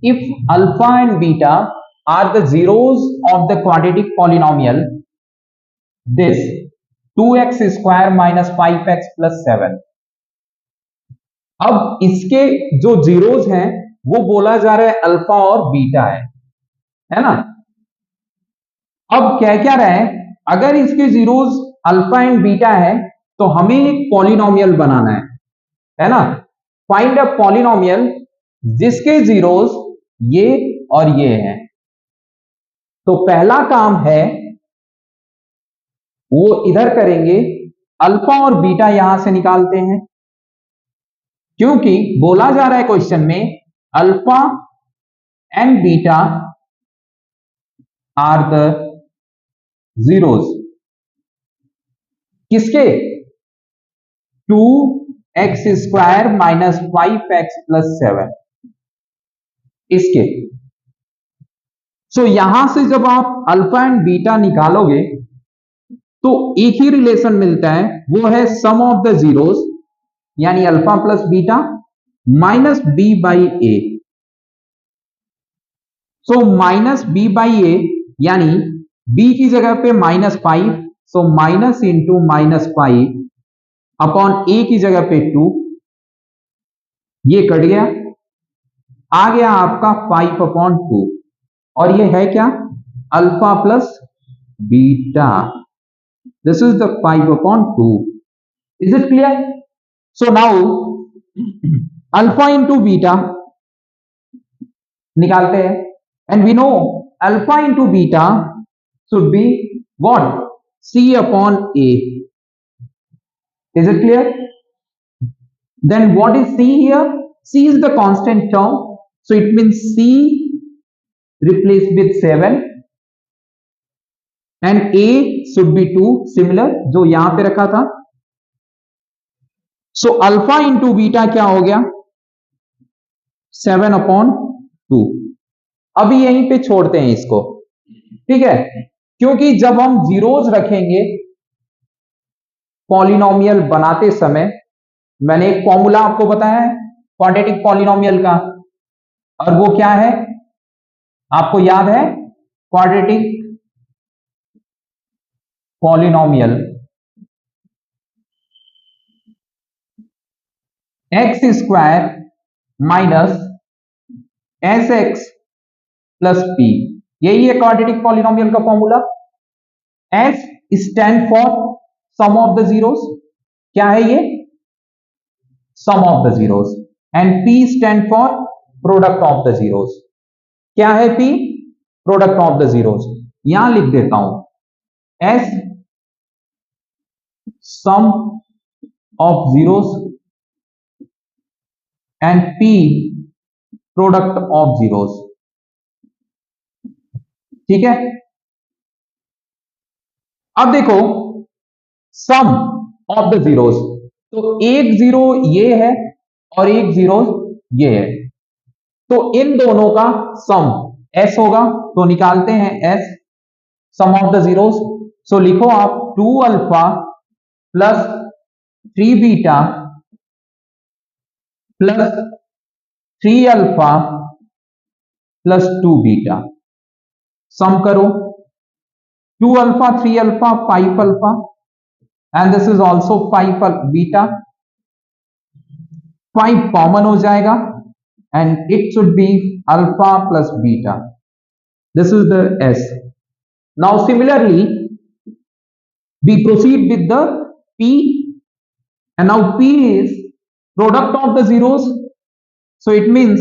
if alpha and beta are the zeros of the quadratic polynomial, this 2x square minus 5x plus 7. अब इसके जो zeros हैं वो बोला जा रहा है अल्फा और बीटा है ना। अब कह क्या रहा है, अगर इसके जीरोस अल्फा एंड बीटा है तो हमें एक पॉलिनोमियल बनाना है ना। फाइंड अ पॉलिनोमियल जिसके जीरोस ये और ये हैं। तो पहला काम है वो इधर करेंगे, अल्फा और बीटा यहां से निकालते हैं, क्योंकि बोला जा रहा है क्वेश्चन में alpha and beta are the zeros किसके, 2x square minus 5x plus 7 इसके। सो यहां से जब आप अल्फा एंड बीटा निकालोगे तो एक ही रिलेशन मिलता है, वो है सम ऑफ द जीरोस, यानी alpha plus beta minus B by A. So minus B by A यानी बी की जगह पे -5, so minus into -5 upon A की जगह पे 2, ये कट गया, आ गया आपका 5/2, और ये है क्या, alpha plus beta. This is the 5/2। Is it clear? So now alpha into beta निकालते हैं, and we know alpha into beta should be what, c upon a। Is it clear? Then what is c here? C is the constant term, so it means c replaced with 7 and a should be 2, similar जो यहां पे रखा था। So alpha into beta क्या हो गया, 7/2। अभी यहीं पे छोड़ते हैं इसको, ठीक है, क्योंकि जब हम जीरोस रखेंगे पॉलिनोमियल बनाते समय, मैंने एक फॉर्मूला आपको बताया है क्वाड्रेटिक पॉलिनोमियल का, और वो क्या है आपको याद है, quadratic polynomial x square minus S x plus P, यही है क्वाड्रेटिक पॉलिनोमियल का formula. S stand for sum of the zeros, क्या है ये, sum of the zeros, and P stand for product of the zeros, क्या है P, product of the zeros. यहां लिख देता हूं S sum of zeros and P product of zeros, ठीक है। अब देखो सम ऑफ द जीरोस, तो एक जीरो ये है और एक जीरो ये है, तो इन दोनों का सम s होगा, तो निकालते हैं s sum of the zeros. So लिखो आप 2 alpha plus 3 beta plus 3 alpha plus 2 beta, sum करो 2 alpha 3 alpha 5 alpha, and this is also 5 beta, 5 common हो जाएगा and it should be alpha plus beta. This is the s। Now similarly we proceed with the p, and now p is product of the zeros, so it means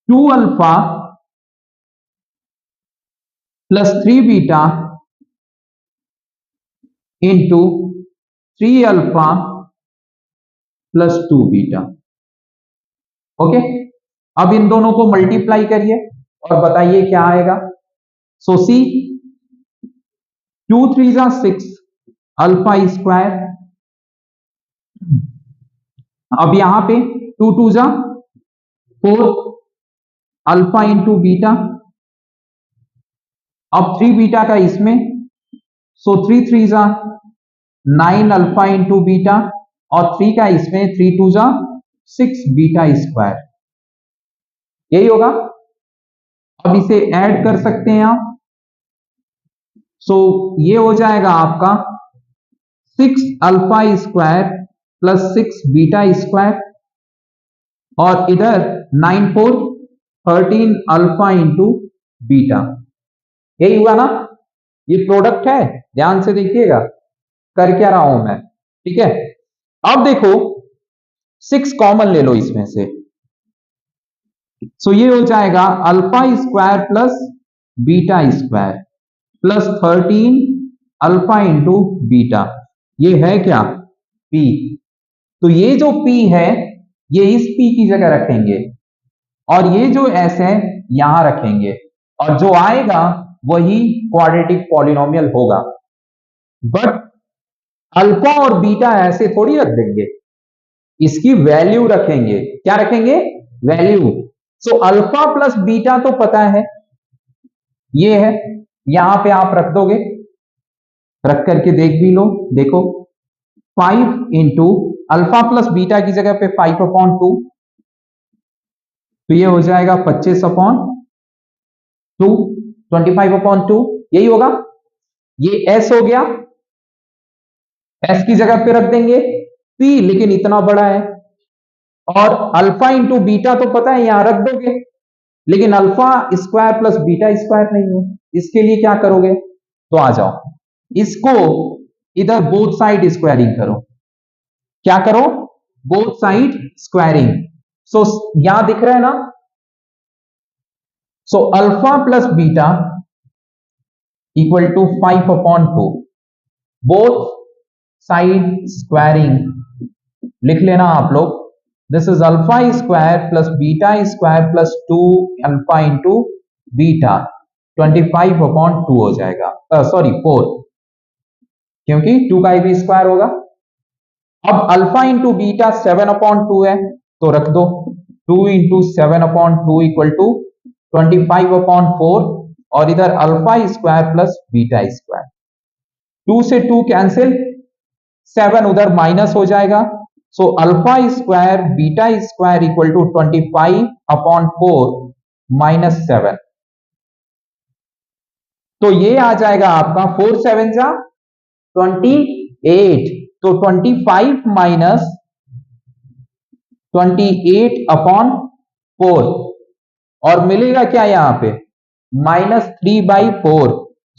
2 alpha plus 3 beta into 3 alpha plus 2 beta। Okay, अब इन दोनों को multiply करिए और बताइए क्या आएगा। सो सी 2 3 जा 6 alpha square, अब यहां पे 2 2 जा 4 अल्फा इंटू बीटा, अब 3 बीटा का इसमें, सो 3 3 जा 9 अल्फा इंटू बीटा, और 3 का इसमें 3 2 जा 6 बीटा स्क्वायर। यही होगा। अब इसे ऐड कर सकते हैं आप। सो ये हो जाएगा आपका 6 alpha square plus 6 beta square, और इधर 9 4 13 अल्फा इंटू बीटा। यही हुआ ना, ये प्रोडक्ट है, ध्यान से देखिएगा कर क्या रहा हूं मैं, ठीक है। अब देखो 6 कॉमन ले लो इसमें से, सो ये हो जाएगा alpha square plus beta square plus 13 alpha into beta. ये है क्या, पी। तो ये जो पी है ये इस पी की जगह रखेंगे, और ये जो एस है यहां रखेंगे, और जो आएगा वही क्वाड्रेटिक पॉलिनोमियल होगा। बट अल्फा और बीटा ऐसे थोड़ी रख देंगे, इसकी वैल्यू रखेंगे। क्या रखेंगे, वैल्यू। सो अल्फा प्लस बीटा तो पता है ये है, यहां पे आप रख दोगे, रख करके देख भी लो। देखो 5 इंटू अल्फा प्लस बीटा की जगह पे 5/2, तो ये हो जाएगा 25/2, 25/2, यही होगा। ये एस हो गया, एस की जगह पे रख देंगे पी, लेकिन इतना बड़ा है। और अल्फा इंटू बीटा तो पता है, यहां रख दोगे, लेकिन alpha square plus beta square नहीं है। इसके लिए क्या करोगे, तो आ जाओ, इसको इधर बोथ साइड स्क्वायरिंग करो। क्या करो, बोथ साइड स्क्वायरिंग। सो यहां दिख रहा है ना, so alpha plus beta equal to 5/2, both side squaring लिख लेना आप लोग। This is alpha square plus beta square plus 2 alpha into beta, 25/2 हो जाएगा, सॉरी 4, क्योंकि 2 का भी स्क्वायर होगा। अब अल्फा इंटू बीटा 7/2 है, तो रख दो 2 इंटू 7/2 इक्वल टू 25/4, और इधर alpha square plus beta square, 2 से 2 कैंसिल, 7 उधर माइनस हो जाएगा। So alpha square beta square equal to 25/4 minus 7, तो ये आ जाएगा आपका 4 7 जा 28, तो 25 माइनस 28/4, और मिलेगा क्या यहां पे, -3/4।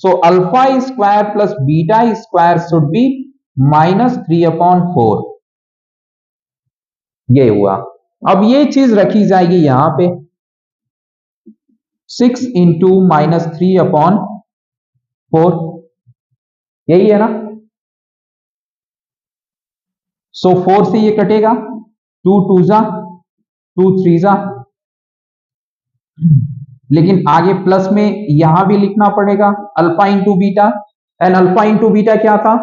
सो alpha square plus beta square should be -3/4, ये हुआ। अब ये चीज रखी जाएगी यहां पे, 6 इंटू -3/4, यही है ना। सो 4 से ये कटेगा, 2 2 जा 2 3 जा, लेकिन आगे प्लस में यहां भी लिखना पड़ेगा alpha into beta, and alpha into beta क्या था,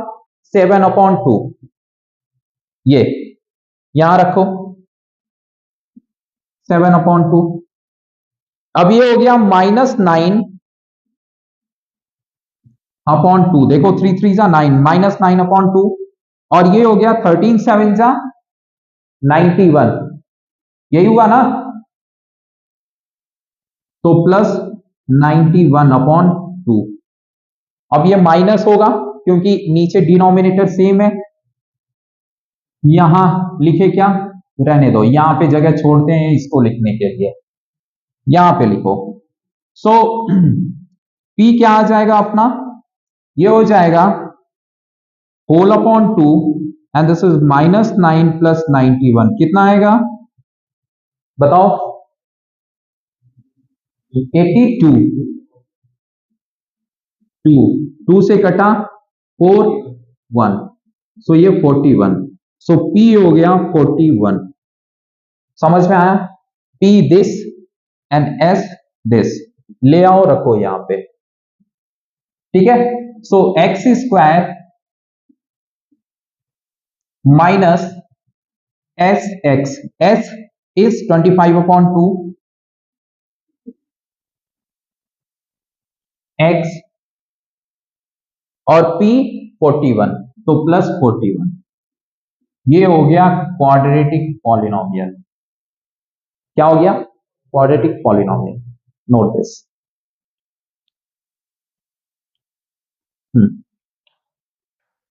7/2, ये यहां रखो 7/2। अब ये हो गया -9/2, देखो 3 3 जा 9, -9/2, और ये हो गया 13 7 जा 91, यही हुआ ना, तो प्लस 91/2। अब ये माइनस होगा क्योंकि नीचे डिनोमिनेटर सेम है, यहां लिखे क्या, रहने दो, यहां पे जगह छोड़ते हैं इसको लिखने के लिए, यहां पे लिखो। सो P क्या आ जाएगा अपना, ये हो जाएगा होल/2, एंड दिस इज -9 प्लस 91, कितना आएगा बताओ, 82, 2 से कटा 4 1, सो ये 41, सो P हो गया 41। समझ में आया, P this and S this, ले आओ रखो यहां पे, ठीक है। So x square minus S x, S is 25/2, x और P 41, तो प्लस 41, ये हो गया क्वाड्रेटिक पॉलिनोमियल। क्या हो गया, quadratic polynomial. Note this.